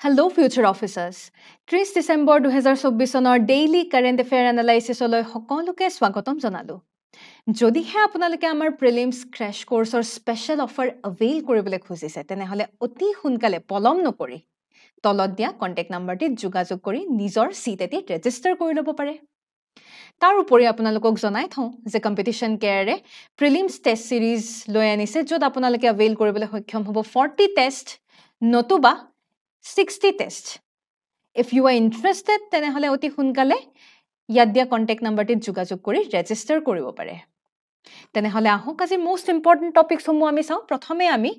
Hello future officers 30 December 2024 চনৰ daily current affair এনালাইসিছলৈ সকলোকে স্বাগতম জনালো যদিহে আপোনালোকে আমাৰ প্ৰিলিমছ ক্ৰেশ কোৰ্সৰ স্পেশাল অফাৰ অৱেইল কৰিবলৈ খুজিছে তেনেহলে অতি সোনকালে পলম নকৰি তলত দিয়া কন্টেক্ট নম্বৰটিত যোগাযোগ কৰি নিজৰ সিট এটি ৰেজিষ্টাৰ কৰি ল'ব পাৰে তাৰ উপৰি আপোনালোকক জনাই থওঁ যে কম্পিটিশন কেয়াৰে প্ৰিলিমছ টেষ্ট সিৰিজ লৈ আনিছে য'ত আপোনালোকে অৱেইল কৰিবলৈ সক্ষম হ'ব 40 টেষ্ট নতুবা 60 test if you are interested তেনেহলে অতি সোনকালে ইয়াত দিয়া কন্টেক্ট নম্বৰটিত যোগাযোগ কৰি ৰেজিষ্টাৰ কৰিব পাৰে তেনেহলে আহক আজি মোস্ট ইম্পৰ্টেন্ট টপিকস সমূহ আমি চাওঁ প্ৰথমে আমি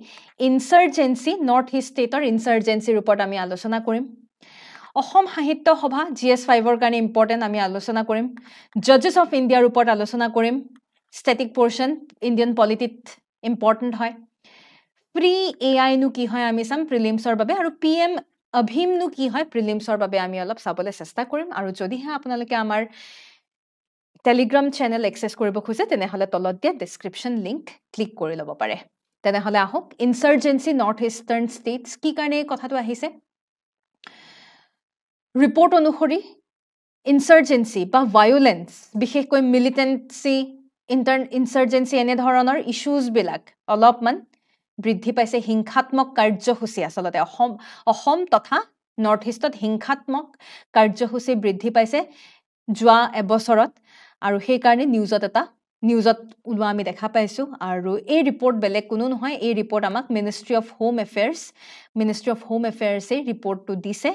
ইনসাৰ্জেন্সি নৰ্থ ইষ্ট ষ্টেটৰ ইনসাৰ্জেন্সিৰ ওপৰত আমি আলোচনা কৰিম অসম সাহিত্য সভা GS5 ৰ কাৰণে ইম্পৰ্টেন্ট আমি আলোচনা কৰিম জাজেছ অফ ইণ্ডিয়াৰ ওপৰত আলোচনা কৰিম ষ্টেটিক পোৰশন ইণ্ডিয়ান পলিটিত ইম্পৰ্টেন্ট হয় প্ৰি AI নু কি হয় আমি সাম প্ৰিলিমছৰ বাবে আৰু PM অভিম নু কি হয় প্ৰিলিমছৰ বাবে আমি অলপ চাবলৈ চেষ্টা কৰিম আৰু যদিহে আপোনালোকে আমাৰ টেলিগ্ৰাম চেনেল এক্সেস কৰিব খুজে তেনেহলে তলত দিয়া ডেসক্ৰিপচন লিংক ক্লিক কৰি ল'ব পাৰে তেনেহলে আহক ইনসাৰ্জেন্সি নৰ্থ ইষ্টাৰ্ণ ষ্টেটছ কি কাৰণে কথাটো আহিছে ৰিপৰ্ট অনুসৰি ইনসাৰ্জেন্সি বা ভায়োলেন্স বিশেষকৈ মিলিটেন্সি ইনসাৰ্জেন্সি এনে ধৰণৰ ইস্যুজ বিলাক অলপমান বৃদ্ধি পাইছে হিংসাত্মক কাৰ্যসূচী আসলতে অসম তথা নৰ্থ ইষ্টত হিংসাত্মক কাৰ্যসূচী বৃদ্ধি পাইছে যোৱা এবছৰত আৰু সেই কাৰণে নিউজত ওলোৱা আমি দেখা পাইছো আৰু এই ৰিপৰ্ট বেলেগ কোনো নহয় এই ৰিপৰ্ট আমাক মিনিষ্ট্ৰি অফ হোম এফেয়াৰ্স এই ৰিপৰ্টটো দিছে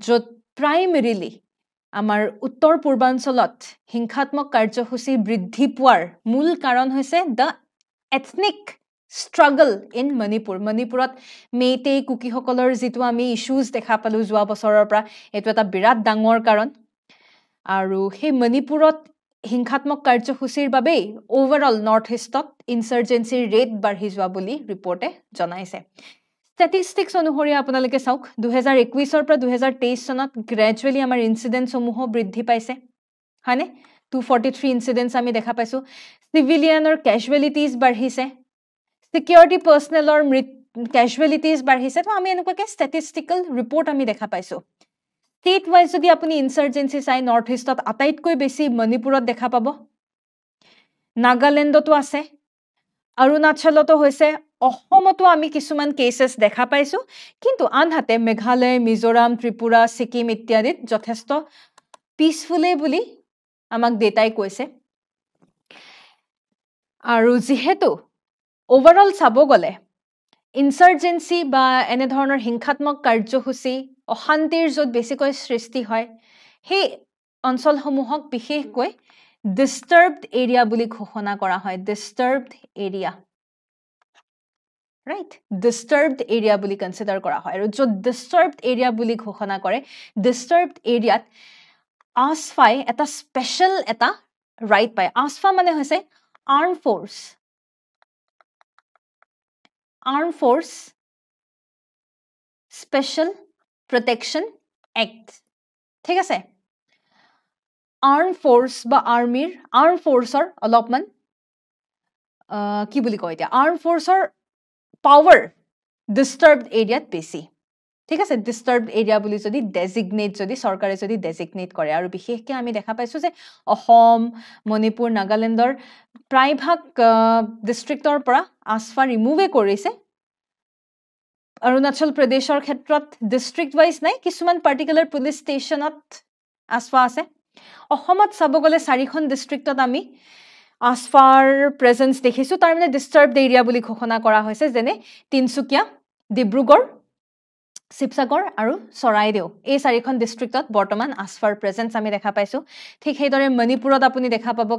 য'ত প্ৰাইমেৰিলি আমাৰ উত্তৰ পূৰ্বাঞ্চলত হিংসাত্মক কাৰ্যসূচী বৃদ্ধি পোৱাৰ মূল কাৰণ হৈছে দ্য এথনিক struggle in মণিপুৰত মেইটেই কুকিসকলৰ যেটো আমি ইস্যুজ দেখা পালো যোৱা বছৰৰ পৰা এটো এটা বিৰাট ডাঙৰ কাৰণ আৰু সেই মণিপুৰত হিংসাত্মক কাৰ্যসূচীৰ বাবে ওভাৰঅল নৰ্থ ইষ্টত ইনসাৰ্জেন্সিৰ ৰেট বাঢ়ি যোৱা বুলি ৰিপৰ্টে জনাইছে ষ্টেটিষ্টিক্স অনুসৰি আপোনালোকে চাওক 2021 ৰ পৰা 2023 চনত গ্ৰেজুৱেলি আমাৰ ইনসিডেন্টছ সমূহ বৃদ্ধি পাইছে হয়নে 243 ইনসিডেন্টছ আমি দেখা পাইছো সিভিলিয়ানৰ ক্যাজুয়ালিটিজ বাঢ়িছে সিকিউৰিটি পাৰ্সনেলৰ ক্যাজুয়ালিটিজ বাঢ়িছে তো আমি এনেকুৱাকে ষ্টেটিষ্টিক্যাল ৰিপৰ্ট আমি দেখা পাইছো ষ্টেট ওয়াইজ যদি আপুনি ইনসাৰ্জেন্সি চাই নৰ্থ ইষ্টত আটাইতকৈ বেছি মণিপুৰত দেখা পাব নাগালেণ্ডতো আছে অৰুণাচলতো হৈছে অসমতো আমি কিছুমান কেसेस দেখা পাইছো কিন্তু আনহাতে মেঘালয় মিজোৰাম ত্ৰিপুৰা সিকিম ইত্যাদিত যথেষ্ট পিসফুলি বুলি আমাক ডেটাই কৈছে আৰু যেহেতু ওভাৰঅল চাব গলে ইনসাৰ্জেন্সি বা এনে ধৰণৰ হিংসাত্মক কাৰ্যসূচী অশান্তিৰ য'ত বেছিকৈ সৃষ্টি হয় সেই অঞ্চলসমূহক বিশেষকৈ ডিস্টাৰ্বড এৰিয়া বুলি ঘোষণা কৰা হয় ডিস্টাৰ্বড এৰিয়া ৰাইট ডিস্টাৰ্বড এৰিয়া বুলি কনসিডাৰ কৰা হয় আৰু য'ত ডিস্টাৰ্বড এৰিয়া বুলি ঘোষণা কৰে ডিস্টাৰ্বড এৰিয়াত আসফাই এটা স্পেশাল এটা ৰাইট পায় আসফা মানে হৈছে Armed Force Special Protection Act ঠিক আছে Armed Force বা Armed Forceৰ অলপমান কি বুলি কয় এতিয়া Armed Forceৰ পাৱাৰ disturbed এৰিয়াত বেছি ঠিক আছে disturbed এৰিয়া বুলি যদি ডেজিগনেট যদি চৰকাৰে যদি ডেজিগনেট কৰে আৰু বিশেষকৈ আমি দেখা পাইছো যে অসম মণিপুৰ নাগালেণ্ডৰ প্ৰায়ভাগ ডিস্ট্ৰিক্টৰ পৰা আসফা ৰিমুভে কৰিছে অৰুণাচল প্ৰদেশৰ ক্ষেত্ৰত ডিস্ট্ৰিক্ট ওয়াইজ নাই কিছুমান পাৰ্টিকুলাৰ পুলিশ ষ্টেচনত আসফা আছে অসমত চাব গলে 4খন ডিস্ট্ৰিক্টত আমি আসফাৰ প্ৰেজেন্স দেখিছো তাৰ মানে ডিস্টাৰ্বড এৰিয়া বুলি ঘোষণা কৰা হৈছে যেনে তিনসুকিয়া ডিব্ৰুগড় শিৱসাগৰ আৰু চৰাইদেউ এই 4খন ডিস্ট্ৰিক্টত বৰ্তমান আসফাৰ প্ৰেজেন্স আমি দেখা পাইছো ঠিক সেইদৰে মণিপুৰত আপুনি দেখা পাব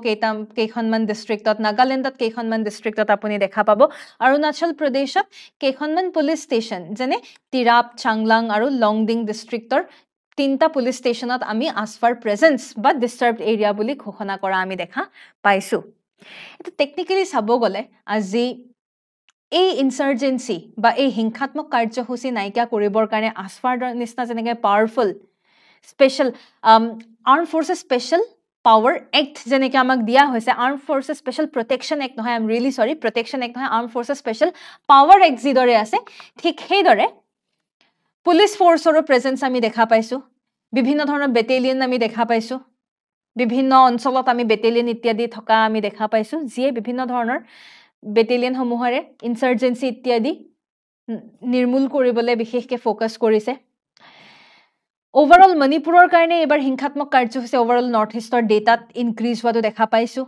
কেইখনমান ডিস্ট্ৰিক্টত নাগালেণ্ডত কেইখনমান ডিস্ট্ৰিক্টত আপুনি দেখা পাব অৰুণাচল প্ৰদেশত কেইখনমান পুলিশ ষ্টেচন যেনে তিৰাপ চাংলাং আৰু লংডিং ডিস্ট্ৰিক্টৰ 3টা পুলিশ ষ্টেচনত আমি আসফাৰ প্ৰেজেন্স বা ডিস্টাৰ্বড এৰিয়া বুলি ঘোষণা কৰা আমি দেখা পাইছো এটা টেকনিক্যালি চাব গলে আজি এই ইনসাৰ্জেন্সি বা এই হিংসাত্মক কাৰ্যসূচী নাইকিয়া কৰিবৰ কাৰণে আসফাৰ নিচিনা যেনেকৈ powerful special armed forces special power act যেনেকৈ আমাক দিয়া হৈছে armed forces special protection act নহয় আই এম ৰিয়েলি সৰি প্ৰটেকশ্যন এক্ট নহয় armed forces special power act যিদৰে আছে ঠিক সেইদৰে পুলিচ ফোৰ্সৰো প্ৰেজেন্স আমি দেখা পাইছো বিভিন্ন ধৰণৰ বেটেলিয়ন আমি দেখা পাইছো বিভিন্ন অঞ্চলত আমি বেটেলিয়ন ইত্যাদি থকা আমি দেখা পাইছো যিয়ে বিভিন্ন ধৰণৰ বেটেলিয়ন সমূহৰে ইনসাৰ্জেন্সি ইত্যাদি নিৰ্মূল কৰিবলৈ বিশেষকৈ ফোকাস কৰিছে ওভাৰঅল মণিপুৰৰ কাৰণে এবাৰ হিংসাত্মক কাৰ্যসূচী ওভাৰঅল নৰ্থ ইষ্টৰ ডেটাত ইনক্ৰিজ হোৱাটো দেখা পাইছো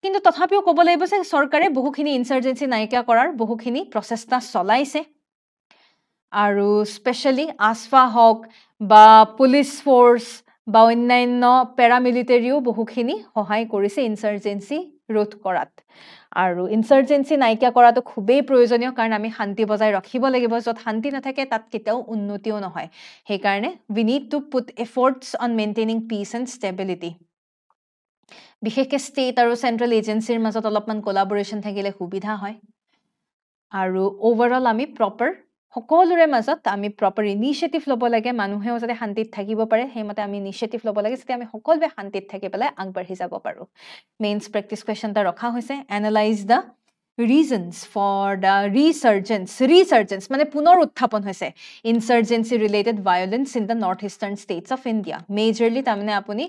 কিন্তু তথাপিও ক'ব লাগিব যে চৰকাৰে বহুখিনি ইনসাৰ্জেন্সি নাইকিয়া কৰাৰ বহুখিনি প্ৰচেষ্টা চলাইছে আৰু স্পেশালি আসফা হক বা পুলিচ ফোৰ্স বা অন্যান্য প্যাৰামিলিটাৰীও বহুখিনি সহায় কৰিছে ইনসাৰ্জেন্সি ৰোধ কৰাত আৰু ইনসাৰ্জেন্সি নাইকিয়া কৰাটো খুবেই প্ৰয়োজনীয় কাৰণ আমি শান্তি বজাই ৰাখিব লাগিব যত শান্তি নাথাকে তাত কেতিয়াও উন্নতিও নহয় সেই কাৰণে we need to put efforts on maintaining peace and stability বিশেষকৈ ষ্টেট আৰু সেন্ট্ৰেল এজেন্সিৰ মাজত অলপমান কোলাবোৰেচন থাকিলে সুবিধা হয় আৰু ওভাৰঅল আমি প্ৰপাৰ সকলোৰে মাজত আমি প্ৰপাৰ ইনিশিয়েটিভ ল'ব লাগে মানুহেও যাতে শান্তিত থাকিব পাৰে হেমতে আমি ইনিশিয়েটিভ ল'ব লাগে যাতে আমি সকলোৱে শান্তিত থাকি পেলাই আগবাঢ়ি যাব পাৰো মেইনছ প্ৰেক্টিস কোৱেশ্চনটা ৰখা হৈছে analyse the reasons for the resurgence মানে পুনৰ উত্থাপন হৈছে insurgency related violence in the northeastern states of India majorly তাৰমানে আপুনি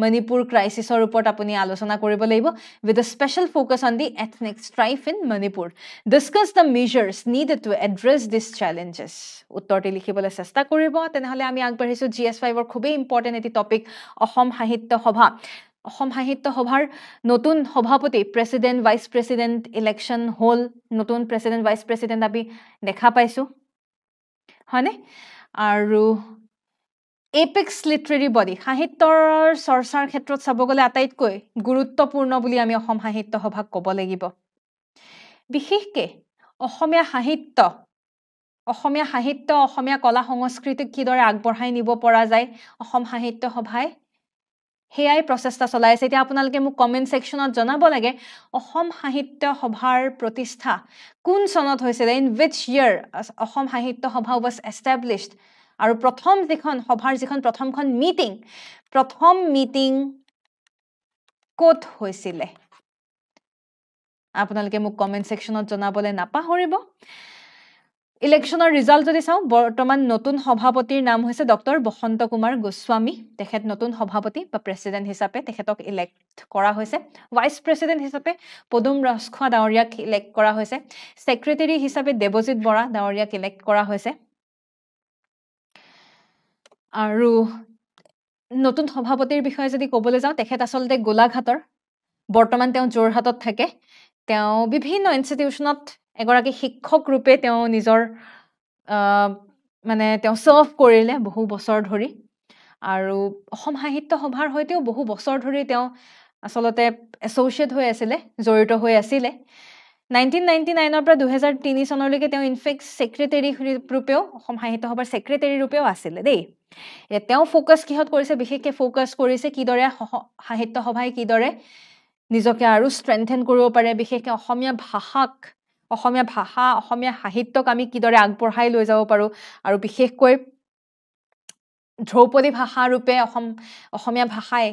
Manipur crisis-or ওপৰত আপুনি আলোচনা কৰিব লাগিব with a special focus on the ethnic strife in Manipur. Discuss the measures needed to address these challenges. উত্তৰটি লিখিবলৈ চেষ্টা কৰিব তেনেহলে আমি আগবাঢ়িছো GS5 ৰ খুবেই ইম্পৰ্টেন্ট এটি টপিক অসম সাহিত্য সভা অসম সাহিত্য সভাৰ নতুন সভাপতি প্ৰেসিডেন্ট ভাইস প্ৰেসিডেন্ট ইলেকশন হল নতুন প্ৰেসিডেন্ট ভাইস প্ৰেসিডেন্ট আমি দেখা পাইছো হয়নে আৰু এপেক্স লিটাৰেৰী বডি সাহিত্যৰ চৰ্চাৰ ক্ষেত্ৰত চাব গলে আটাইতকৈ গুৰুত্বপূৰ্ণ বুলি আমি অসম সাহিত্য সভাক ক'ব লাগিব বিশেষকে অসমীয়া সাহিত্য অসমীয়া কলা সংস্কৃতিক কিদৰে আগবঢ়াই নিব পৰা যায় অসম সাহিত্য সভাই হেয়াই প্ৰচেষ্টা চলাইছে এতিয়া আপোনালোকে মোক কমেন্ট সেকশনত জনাব লাগে অসম সাহিত্য সভাৰ প্ৰতিষ্ঠা কোন চনত হৈছিল in which year Assam Sahitya সভা was established আৰু প্ৰথম প্ৰথমখন মিটিং ক'ত হৈছিল আপোনালোকে মোক কমেন্ট সেকশনত জনাবলে নাপাহৰিব ইলেকশনৰ ৰিজাল্ট যদি চাও বৰ্তমান নতুন সভাপতিৰ নাম হৈছে ডক্টৰ বসন্ত কুমাৰ গোস্বামী তেখেত নতুন সভাপতি বা প্ৰেসিডেন্ট হিচাপে তেখেতক ইলেক্ট কৰা হৈছে ভাইস প্ৰেসিডেন্ট হিচাপে পদুম ৰাজখোৱা ডাঙৰীয়াক ইলেক্ট কৰা হৈছে সেক্ৰেটাৰী হিচাপে দেৱজিৎ বৰা ডাঙৰীয়াক ইলেক্ট কৰা হৈছে আৰু নতুন সভাপতিৰ বিষয়ে যদি ক'বলৈ যাও তেখেত আসলতে গোলাঘাটৰ বৰ্তমান তেওঁ জোৰহাটত থাকে তেওঁ বিভিন্ন ইনষ্টিটিউচনত এগৰাকী শিক্ষক ৰূপে তেওঁ নিজৰ মানে তেওঁ সাৰ্ভ কৰিলে বহু বছৰ ধৰি আৰু অসম সাহিত্য সভাৰ হৈতেও বহু বছৰ ধৰি তেওঁ আসলতে এছ'চিয়েট হৈ আছিল জড়িত হৈ আছিল 1999 পৰা 2003 চনলৈকে তেওঁ ইনফেক্ট সেক্ৰেটাৰী ৰূপেও অসম সাহিত্য সভাৰ সেক্ৰেটাৰী ৰূপেও আছিল দেই তেওঁ ফোকাস কিহত কৰিছে বিশেষকৈ ফোকাস কৰিছে কিদৰে সাহিত্য সভাই কিদৰে নিজকে আৰু ষ্ট্ৰেংথেন কৰিব পাৰে বিশেষকৈ অসমীয়া সাহিত্যক আমি কিদৰে আগবঢ়াই লৈ যাব পাৰো আৰু বিশেষকৈ ধ্ৰুপদী ভাষা ৰূপে অসমীয়া ভাষাই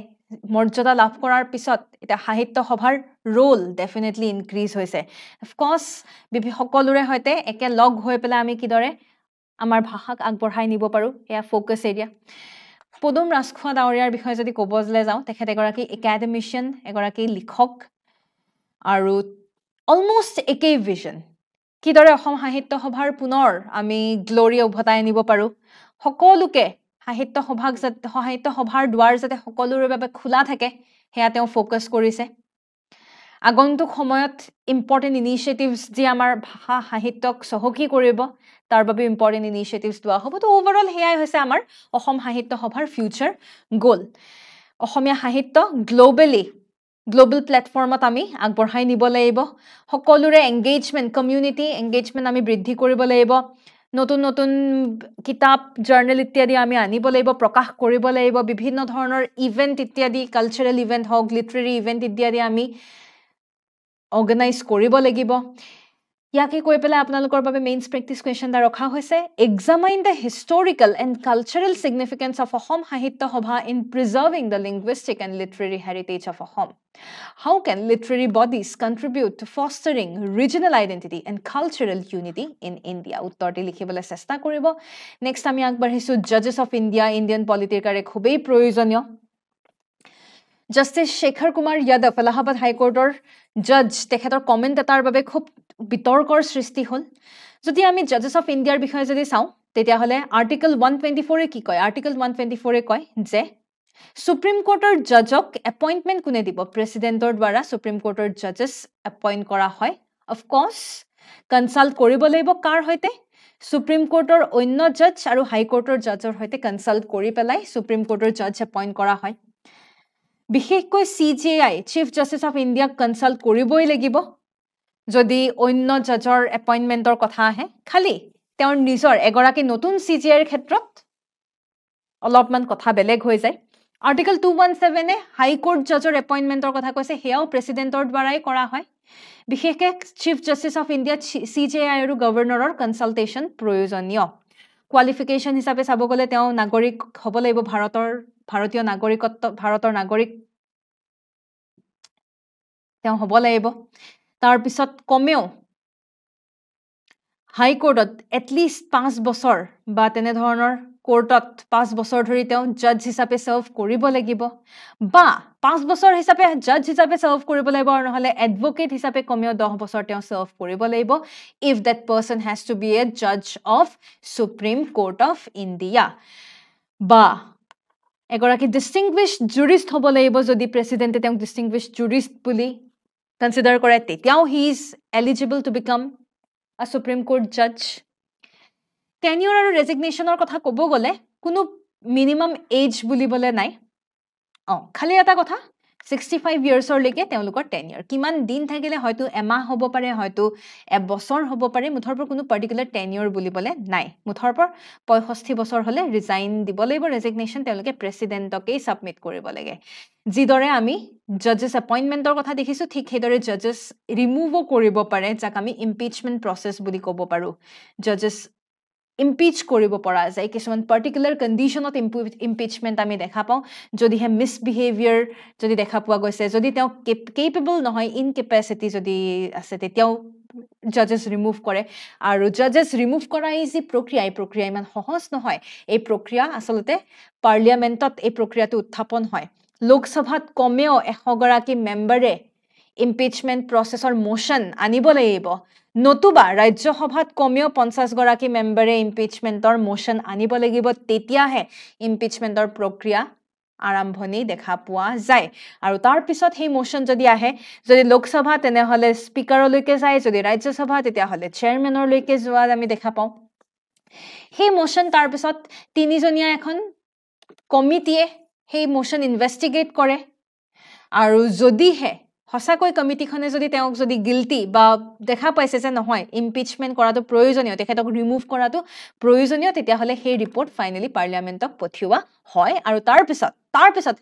মৰ্যাদা লাভ কৰাৰ পিছত এটা সাহিত্য সভাৰ ৰোল ডেফিনেটলি ইনক্ৰিজ হৈছে অফ কোৰ্স সকলোৰে হৈতে একে লগ হৈ পেলাই আমি কিদৰে আমাৰ ভাষাক আগবঢ়াই নিব পাৰো এয়া ফোকাস এৰিয়া পদুম ৰাজখোৱা ডাঙৰীয়াৰ বিষয়ে যদি ক'বলৈ যাওঁ তেখেত এগৰাকী একাডেমিচিয়ান এগৰাকী লিখক আৰু অলমোষ্ট একেই ভিজন কিদৰে অসম সাহিত্য সভাৰ পুনৰ আমি গ্লোৰি উভতাই আনিব পাৰো সকলোকে সাহিত্য সভাৰ দুৱাৰ যাতে সকলোৰে বাবে খোলা থাকে হেয়া তেওঁ ফোকাস কৰিছে আগন্তুক সময়ত ইম্পৰ্টেন্ট ইনিশিয়েটিভস যি আমাৰ ভাষা সাহিত্যক সহকী কৰিব তাৰ বাবে ইম্পৰ্টেন্ট ইনিশিয়েটিভস লোৱা হ'ব তো ওভাৰঅল হেয়াই হৈছে আমাৰ অসম সাহিত্য সভাৰ ফিউচাৰ গোল অসমীয়া সাহিত্য গ্লোবেল প্লেটফৰ্মত আমি আগবঢ়াই নিব লাগিব সকলোৰে এংগেজমেন্ট কমিউনিটি এংগেজমেন্ট আমি বৃদ্ধি কৰিব লাগিব নতুন কিতাপ জাৰ্নেল ইত্যাদি আমি আনিব লাগিব প্ৰকাশ কৰিব লাগিব বিভিন্ন ধৰণৰ ইভেন্ট ইত্যাদি কালচাৰেল ইভেন্ট হওক লিটাৰেৰী ইভেন্ট ইত্যাদি আমি অৰ্গানাইজ কৰিব লাগিব ইয়াকে কৈ পেলাই আপোনালোকৰ বাবে মেইনছ প্ৰেক্টিছ কুৱেশ্যন এটা ৰখা হৈছে examine the historical and cultural significance of Asom Sahitya Sabha in preserving the linguistic and literary heritage of Assam how can literary bodies contribute to fostering regional identity and cultural unity in India উত্তৰটি লিখিবলৈ চেষ্টা কৰিব next আমি আগবাঢ়িছোঁ জাজেছ অফ ইণ্ডিয়া ইণ্ডিয়ান পলিটিৰ কাৰণে খুবেই প্ৰয়োজনীয় জাষ্টিছ শেখৰ কুমাৰ যাদৱ এলাহাবাদ হাইকোৰ্টৰ জাজ তেখেতৰ কমেণ্ট এটাৰ বাবে খুব বিতৰ্কৰ সৃষ্টি হ'ল যদি আমি জাজেছ অফ ইণ্ডিয়াৰ বিষয়ে যদি চাওঁ তেতিয়াহ'লে আৰ্টিকল 124 কি কয় আৰ্টিকল 124 কয় যে সুপ্ৰিম কোৰ্টৰ জাজক এপইণ্টমেণ্ট কোনে দিব প্ৰেচিডেণ্টৰ দ্বাৰা সুপ্ৰিম কোৰ্টৰ জাজেছ এপইণ্ট কৰা হয় অফক'ৰ্ছ কনচাল্ট কৰিব লাগিব কাৰ সৈতে সুপ্ৰিম কোৰ্টৰ অন্য জাজ আৰু হাইকোৰ্টৰ জাজৰ সৈতে কনচাল্ট কৰি পেলাই সুপ্ৰিম কোৰ্টৰ জাজ এপইণ্ট কৰা হয় বিশেষকৈ CJI চিফ জাষ্টিছ অফ ইণ্ডিয়াক কনচাল্ট কৰিবই লাগিব যদি অন্য জাজৰ এপইণ্টমেণ্টৰ কথা আহে খালি তেওঁৰ নিজৰ এগৰাকী নতুন CJIৰ ক্ষেত্ৰত অলপমান কথা বেলেগ হৈ যায় আৰ্টিকল 217 হাইকোৰ্ট জাজৰ এপইণ্টমেণ্টৰ কথা কৈছে সেয়াও প্ৰেচিডেণ্টৰ দ্বাৰাই কৰা হয় বিশেষকৈ chief justice of India CJI আৰু গভৰ্ণৰৰ কনচাল্টেশ্যন প্ৰয়োজনীয় কোৱালিফিকেশ্যন হিচাপে চাব গ'লে তেওঁ নাগৰিক হ'ব লাগিব ভাৰতীয় নাগৰিকত্ব ভাৰতৰ নাগৰিক তেওঁ হ'ব লাগিব তাৰ পিছত কমেও হাইকোৰ্টত এটলিষ্ট 5 বছৰ বা তেনে ধৰণৰ কোৰ্টত 5 বছৰ ধৰি তেওঁ জাজ হিচাপে সাৰ্ভ কৰিব লাগিব বা 5 বছৰ হিচাপে জাজ হিচাপে সাৰ্ভ কৰিব লাগিব আৰু নহলে এডভোকেট হিচাপে কমেও 10 বছৰ তেওঁ সাৰ্ভ কৰিব লাগিব if that person has to be a জাজ of Supreme Court of India বা এগৰাকী ডিষ্টিংগুইশ্ড জুৰিষ্ট হ'ব লাগিব যদি প্ৰেচিডেণ্টে তেওঁক ডিষ্টিংগুইশ্ড জুৰিষ্ট বুলি কনসিডাৰ কৰে তেতিয়াও he is eligible to become a supreme court জাজ টেনিয়ৰ আৰু ৰেজিগনেশ্যনৰ কথা ক'ব গ'লে কোনো মিনিমাম এজ বুলিবলৈ নাই খালি এটা কথা 65 ইয়াৰ্ছৰলৈকে তেওঁলোকৰ টেনিয়ৰ কিমান দিন থাকিলে হয়তো এমাহ হ'ব পাৰে হয়তো এবছৰ হ'ব পাৰে মুঠৰ পৰা কোনো পাৰ্টিকুলাৰ টেনিয়ৰ বুলিবলৈ নাই মুঠৰ পৰা 65 বছৰ হ'লে ৰিজাইন দিব লাগিব ৰেজিগনেশ্যন তেওঁলোকে প্ৰেচিডেণ্টকেই ছাবমিট কৰিব লাগে যিদৰে আমি জাজেছ এপইণ্টমেণ্টৰ কথা দেখিছোঁ ঠিক সেইদৰে জাজেছ ৰিমুভো কৰিব পাৰে যাক আমি ইম্পিচমেণ্ট প্ৰচেছ বুলি ক'ব পাৰোঁ জাজেছ ইম্পিচ কৰিব পৰা যায় কিছুমান পাৰ্টিকুলাৰ কণ্ডিশ্যনত ইম্পিচমেণ্ট আমি দেখা পাওঁ যদিহে মিছবিহেভিয়াৰ যদি দেখা পোৱা গৈছে যদি তেওঁ কেপেবল নহয় ইনকেপাচিটি যদি আছে তেতিয়াও জাজেছ ৰিমুভ কৰে আৰু জাজেছ ৰিমুভ কৰা এই যি প্ৰক্ৰিয়া ইমান সহজ নহয় এই প্ৰক্ৰিয়া আচলতে পাৰ্লিয়ামেণ্টত এই প্ৰক্ৰিয়াটো উত্থাপন হয় লোকসভাত কমেও 100 গৰাকী মেম্বাৰে ইম্পিচমেণ্ট প্ৰচেছৰ মোশ্যন আনিব লাগিব নতুবা ৰাজ্যসভাত কমেও 50 গৰাকী মেম্বাৰে ইম্পিচমেণ্টৰ মোশ্যন আনিব লাগিব তেতিয়াহে ইম্পিচমেণ্টৰ প্ৰক্ৰিয়া আৰম্ভণি দেখা পোৱা যায় আৰু তাৰ পিছত সেই মোশ্যন যদি আহে যদি লোকসভা তেনেহলে স্পিকাৰলৈকে যায় যদি ৰাজ্যসভা তেতিয়াহলে চেয়াৰমেনৰলৈকে যোৱা আমি দেখা পাওঁ সেই মোশ্যন তাৰ পিছত তিনিজনীয়া এখন কমিটিয়ে সেই মোশ্যন ইনভেষ্টিগেট কৰে আৰু যদিহে হসাকৈ কমিটিখনে যদি তেওঁক যদি গিল্টি বা দেখা পাইছে যে নহয় ইম্পিচমেণ্ট কৰাটো প্ৰয়োজনীয় তেখেতক ৰিমুভ কৰাটো প্ৰয়োজনীয় তেতিয়াহলে সেই ৰিপৰ্ট ফাইনালি পাৰ্লিয়ামেণ্টক পঠিওৱা হয় আৰু তাৰ পিছত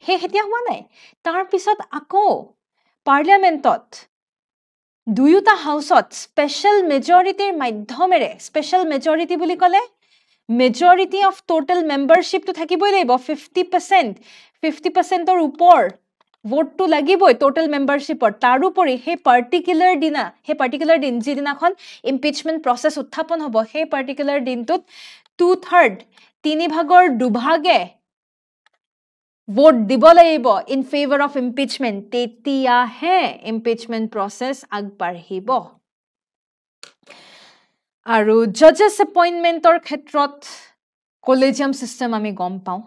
সেই হেতিয়া হোৱা নাই তাৰ পিছত আকৌ পাৰ্লিয়ামেণ্টত দুয়োটা হাউচত স্পেশাল মেজৰিটিৰ মাধ্যমেৰে স্পেশাল মেজৰিটি বুলি ক'লে মেজৰিটি অফ টোটাল মেম্বাৰশ্বিপটো থাকিবই লাগিব 50%ৰ ওপৰ ভোটটো লাগিবই টোটাল মেম্বাৰশ্বিপৰ তাৰোপৰি সেই পাৰ্টিকুলাৰ দিন যিদিনাখন ইম্পিচমেণ্ট প্ৰচেছ উত্থাপন হ'ব সেই পাৰ্টিকুলাৰ দিনটোত 2/3 3/2 ভোট দিব লাগিব ইন ফেভাৰ অফ ইম্পিচমেণ্ট তেতিয়াহে ইম্পিচমেণ্ট প্ৰচেছ আগবাঢ়িব আৰু জাজেছ এপইণ্টমেণ্টৰ ক্ষেত্ৰত কলেজিয়াম চিষ্টেম আমি গম পাওঁ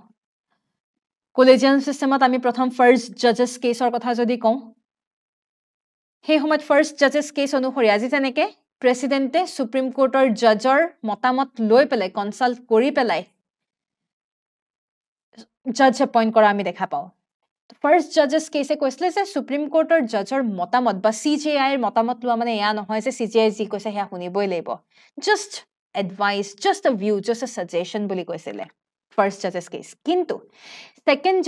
কলেজিয়াম চিষ্টেমত আমি প্ৰথম ফাৰ্ষ্ট জাজেছ কেছৰ কথা যদি কওঁ সেই সময়ত ফাৰ্ষ্ট জাজেছ কেছ অনুসৰি আজি যেনেকে প্ৰেচিডেণ্টে সুপ্ৰিম কোৰ্টৰ জাজৰ মতামত লৈ পেলাই কনচাল্ট কৰি পেলাই জাজ এপইণ্ট কৰা আমি দেখা পাওঁ ফাৰ্ষ্ট জাজেছ কেছে কৈছিলে যে সুপ্ৰিম কোৰ্টৰ জাজৰ মতামত বা CJIৰ মতামত লোৱা মানে এয়া নহয় যে CJI যি কৈছে সেয়া শুনিবই লাগিব just advice just a view just আ সাজেশ্যন বুলি কৈছিলে ফাৰ্ষ্ট জাজেছ কেছ কিন্তু সেকেন্ড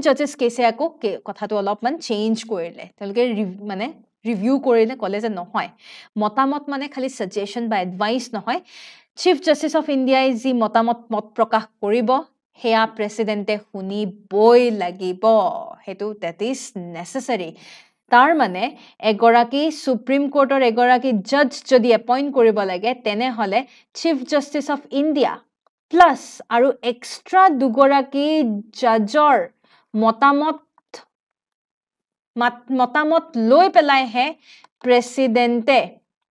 জাজেছ কেছে আকৌ কথাটো অলপমান চেঞ্জ কৰিলে তেওঁলোকে মানে ৰিভিউ কৰিলে ক'লে যে নহয় মতামত মানে খালি সাজেশন বা এডভাইস নহয় চিফ জাস্টিস অফ ইণ্ডিয়াই যি মতামত মত প্ৰকাশ কৰিব হেয়া প্ৰেসিডেন্টে শুনিবই লাগিব হেতু that is necessary তাৰ মানে এগৰাকী সুপ্ৰিম কোৰ্টৰ এগৰাকী জাজ যদি এপইন্ট কৰিব লাগে তেনে হলে chief justice of India plus আৰু এক্সট্ৰা দুগৰাকী জাজৰ মতামত লৈ পেলাইহে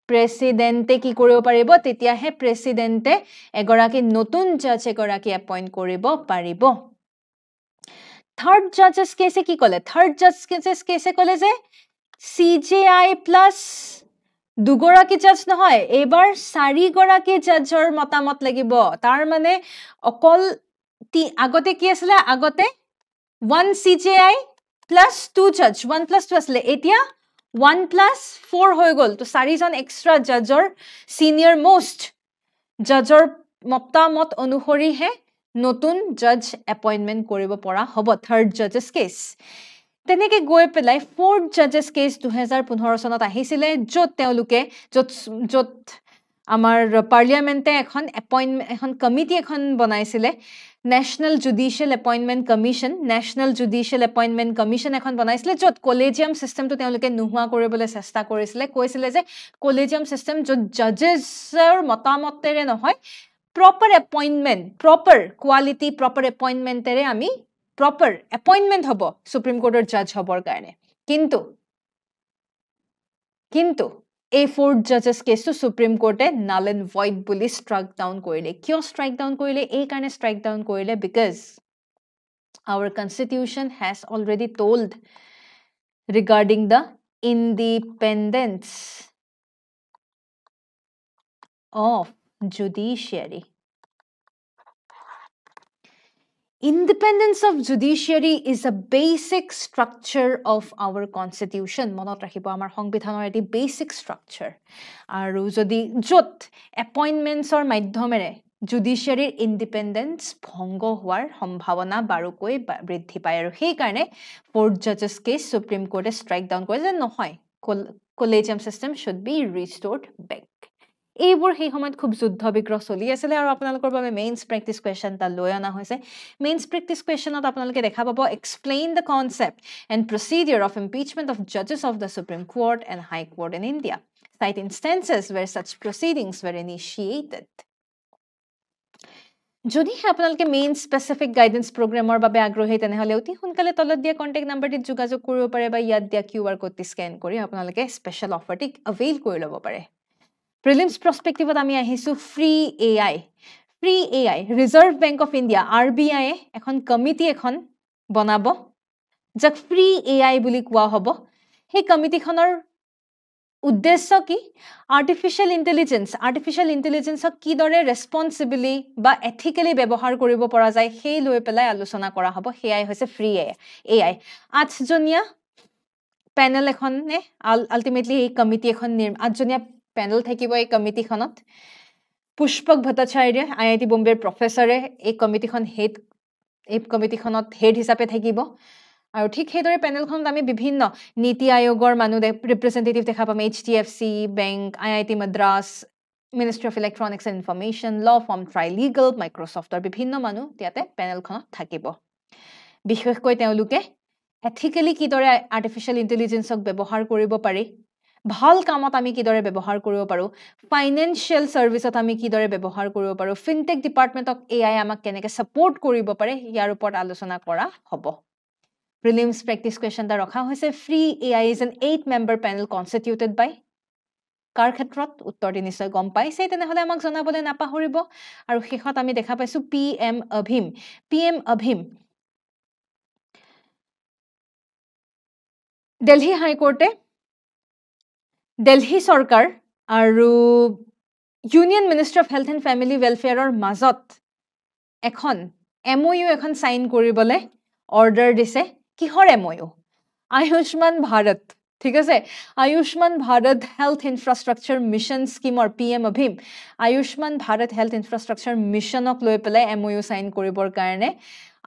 প্ৰেসিডেন্টে কি কৰিব পাৰিব তেতিয়াহে প্ৰেসিডেন্টে এগৰাকী নতুন জাজ এগৰাকী এপইন্ট কৰিব পাৰিব থাৰ্ড জাজেস কেছে কি ক'লে থাৰ্ড জাজ কেছে ক'লে যে CJI প্লাস দুগৰাকী জাজ নহয় এবাৰ চাৰিগৰাকী জাজৰ মতামত লাগিব তাৰ মানে অকল আগতে কি আছিল আগতে 1 CJI plus 2 judge 1 plus 2 আসলে এতিয়া 1 plus 4 হৈ গল তো চাৰিজন এক্সট্ৰা জাজৰ সিনিয়ৰ মোস্ট জাজৰ মতামত অনুসৰি হে নতুন জাজ এপইন্টমেন্ট কৰিব পৰা হ'ব থাৰ্ড জাজেস কেস তেনেকে গৈ পেলাই ফোৰ্থ জাজেস কেস 2015 চনত আহিছিলে যত তেওঁলোকে যত আমাৰ পাৰ্লিয়ামেন্টে এখন কমিটি এখন বনাইছিলে National Judicial Appointment Commission এখন বনাইছিলে যত কলেজিয়াম সিস্টেমটো তেওঁলোকে নোহোৱা কৰিবলৈ চেষ্টা কৰিছিলে কৈছিলে যে কলেজিয়াম সিস্টেম যত জাজেছৰ মতামতেৰে নহয় proper appointment proper quality proper appointmentere আমি proper appointment হ'ব সুপ্ৰিম কোৰ্টৰ জাজ হ'বৰ কাৰণে কিন্তু এই ফোৰ্থ জাজেস কেছটো সুপ্ৰিম কোৰ্টে null and void বুলি strike down কৰিলে কিয় strike down কৰিলে এই কাৰণে strike down কৰিলে because our constitution has already told regarding the independence of judiciary Independence of judiciary is a basic structure of our constitution. মনত ৰাখিব আমাৰ সংবিধানৰ এটি basic structure. আৰু যদি যত appointmentsৰ মাধ্যমেৰে judiciary independence ভংগ হোৱাৰ সম্ভাৱনা বাৰুকৈ বৃদ্ধি পায় আৰু সেই কাৰণে fourth judges case Supreme Court strike down কৰিছে নহয় collegium system should be restored back. এইবোৰ সেই সময়ত খুব যুদ্ধ বিগ্ৰহ চলি আছিল আৰু আপোনালোকৰ বাবে মেইনছ প্ৰেক্টিস কোৱেশ্চন তা লৈ আনা হৈছে মেইনছ প্ৰেক্টিস কোৱেশ্চনত আপোনালোকে দেখা পাব explain the concept and procedure of impeachment of জাজেছ of the Supreme Court and High Court in India cite instances where such proceedings were initiated যদি আপোনালোকে মেইন স্পেসিফিক গাইডেন্স প্ৰগ্ৰামৰ বাবে আগ্ৰহী তেনেহলে অতি সোনকালে তলত দিয়া কন্টাক্ট নাম্বাৰটিত যোগাযোগ কৰিব পাৰে বা ইয়াত দিয়া QR কোডটি স্ক্যান কৰি আপোনালোকে স্পেশাল অফাৰটি অভেইল কৰি ল'ব পাৰে Prelims perspective আমি আহিছো free AI Reserve Bank of India RBI এখন কমিটি এখন বনাব যাক free AI বুলি কোৱা হ'ব সেই কমিটিখনৰ উদ্দেশ্য কি artificial intelligence কি দৰে ৰেসপন্সিবলি বা এথিক্যালি ব্যৱহাৰ কৰিব পৰা যায় সেই লৈ পেলাই আলোচনা কৰা হ'ব হেয়াই হৈছে free AI 8 জনীয়া প্যানেল এখনে আলটিমেটলি এই কমিটি এখন 8 জনীয়া panel থাকিব এই কমিটিখনত পুষ্পক ভট্টাচাৰ্য IIT বোম্বেৰ প্ৰফেসৰে এই কমিটিখনত হেড হিচাপে থাকিব আৰু ঠিক সেইদৰে প্যানেলখনত আমি বিভিন্ন নীতি আয়োগৰ মানুহ ৰিপ্ৰেজেন্টেটিভ দেখা পাম HDFC bank IIT Madras ministry of electronics and information ল ফাৰ্ম ট্ৰাইলিগেল মাইক্ৰসফটৰ বিভিন্ন মানুহ ইয়াতে প্যানেলখনত থাকিব বিশেষকৈ তেওঁলোকে এথিক্যালি কিদৰে আৰ্টিফিশিয়াল ইন্টেলিজেন্সক ব্যৱহাৰ কৰিব পাৰি ভাল কামত আমি কিদৰে ব্যৱহাৰ কৰিব পাৰো ফাইনান্সিয়াল সাৰ্ভিসত আমি কিদৰে ব্যৱহাৰ কৰিব পাৰো ফিনটেক ডিপাৰ্টমেন্ট অফ AI আমাক কেনেকৈ সাপোৰ্ট কৰিব পাৰে ইয়াৰ ওপৰত আলোচনা কৰা হ'ব প্ৰিলিমছ প্ৰেক্টিস কোৱেশ্চন টা ৰখা হৈছে free AI is an 8-member panel constituted by কাৰ ক্ষেত্ৰত উত্তৰটি নিশ্চয় গম পাইছে তেনেহলে আমাক জনাবলৈ নাপাহৰিব আৰু শেষত আমি দেখা পাইছো PM Abhim দিল্লী হাই কোৰ্টে Delhi Sarkar আৰু Union Ministry of Health and Family Welfareৰ মাজত এখন MOU এখন সাইন কৰিবলৈ অৰ্ডাৰ দিছে কিহৰ MOU আয়ুষ্মান ভাৰত ঠিক আছে Ayushman Bharat health infrastructure mission স্কিমৰ PM Abhim Ayushman Bharat health infrastructure মিশনক লৈ পেলাই MOU সাইন কৰিবৰ কাৰণে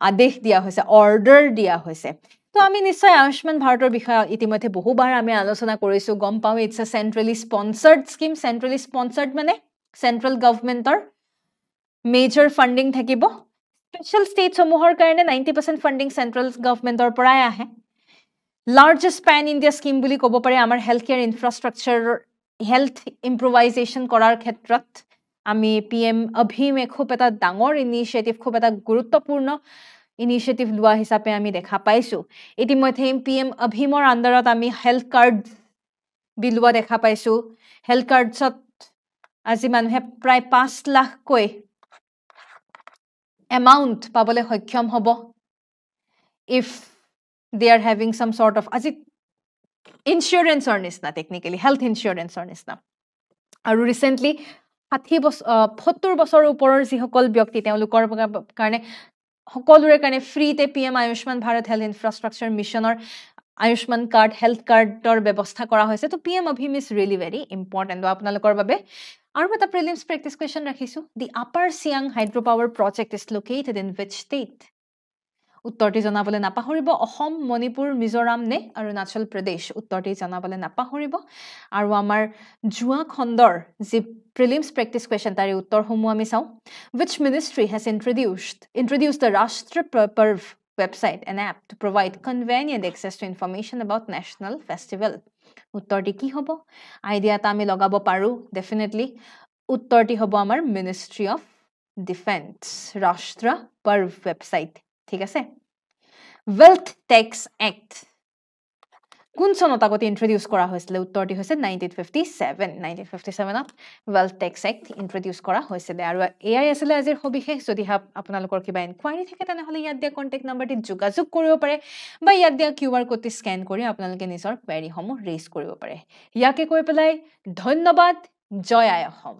আদেশ দিয়া হৈছে অৰ্ডাৰ দিয়া হৈছে তো আমি নিশ্চয় আয়ুষ্মান ভাৰতৰ বিষয়ে ইতিমধ্যে বহুবাৰ আমি আলোচনা কৰিছো গম পাও it's a সেন্ট্ৰালি sponsored scheme সেন্ট্ৰালি sponsored মানে সেন্ট্ৰাল গভৰ্নমেন্টৰ মেজৰ ফান্ডিং থাকিব স্পেশাল ষ্টেট সমূহৰ কাৰণে 90% ফান্ডিং সেন্ট্ৰাল গভৰ্নমেন্টৰ পৰাই আহে লাৰ্জেষ্ট প্যান ইণ্ডিয়া স্কিম বুলি ক'ব পাৰে আমাৰ হেল্থ কেয়াৰ ইনফ্ৰাষ্ট্ৰাকচাৰ হেল্থ ইম্প্ৰোভাইজেশ্যন কৰাৰ ক্ষেত্ৰত আমি পিএম অভিমে খুব এটা ডাঙৰ ইনিচিয়েটিভ খুব এটা গুৰুত্বপূৰ্ণ ইনিচিয়েটিভ লোৱা হিচাপে আমি দেখা পাইছো ইতিমধ্যে পিএম অভিমৰ আন্ডাৰত আমি হেল্থ কাৰ্ড বিলোৱা দেখা পাইছো হেল্থ কাৰ্ডছত আজি মানুহে প্ৰায় 5 লাখকৈ এমাউণ্ট পাবলৈ সক্ষম হ'ব if they are having some sort of আজি insurance or nisna technically health insurance or nisna আৰু ৰিসেন্টলি 70 বছৰৰ ওপৰৰ যি সকল ব্যক্তি তেওঁলোকৰ কাৰণে সকলোৰে কাৰণে ফ্ৰীতে PM Ayushman Bharat health infrastructure মিছনৰ আয়ুষ্মান কাৰ্ড হেল্থ কাৰ্ডৰ ব্যৱস্থা কৰা হৈছে তো পিএম অভিম ইজ ৰিয়েলি ভেৰি ইম্পৰ্টেণ্ট আপোনালোকৰ বাবে আৰু এটা প্ৰিলিমছ প্ৰেক্টিছ কুৱেশ্যন ৰাখিছো the Upper Siang hydro power project is located in which state উত্তৰটি জনাবলৈ নাপাহৰিব অসম মণিপুৰ মিজোৰাম নে অৰুণাচল প্ৰদেশ উত্তৰটি জনাবলৈ নাপাহৰিব আৰু আমাৰ জুৱা খণ্ডৰ যি প্ৰিলিমছ প্ৰেক্টিছ কুৱেশ্যন তাৰে উত্তৰসমূহ আমি চাওঁ which ministry has introduced the Rashtra Parv website an app to provide convenient access to information about national festival উত্তৰটি কি হ'ব আইডিয়া এটা আমি লগাব পাৰো ডেফিনেটলি উত্তৰটি হ'ব আমাৰ ministry of defence Rashtra Parv website ঠিক আছে wealth tax act কোন চনত আগতে ইন্ট্ৰোডিউস কৰা হৈছিল উত্তৰটি হৈছে 1957 ত wealth tax act ইন্ট্ৰোডিউস কৰা হৈছিল আৰু এআই আছিল আজিৰ সবিশেষ যদি আপোনালোকৰ কিবা ইনকুৱাৰি থাকে তেনেহলে ইয়াত দিয়া কন্টাক্ট নম্বৰটি যোগাযোগ কৰিব পাৰে বা ইয়াত দিয়া কিউআৰ কোডটি স্ক্যান কৰি আপোনালোকে নিজৰ কোৱেৰি সমূহ ৰেজ কৰিব পাৰে ইয়াকে কৈ পেলাই ধন্যবাদ জয় আই অসম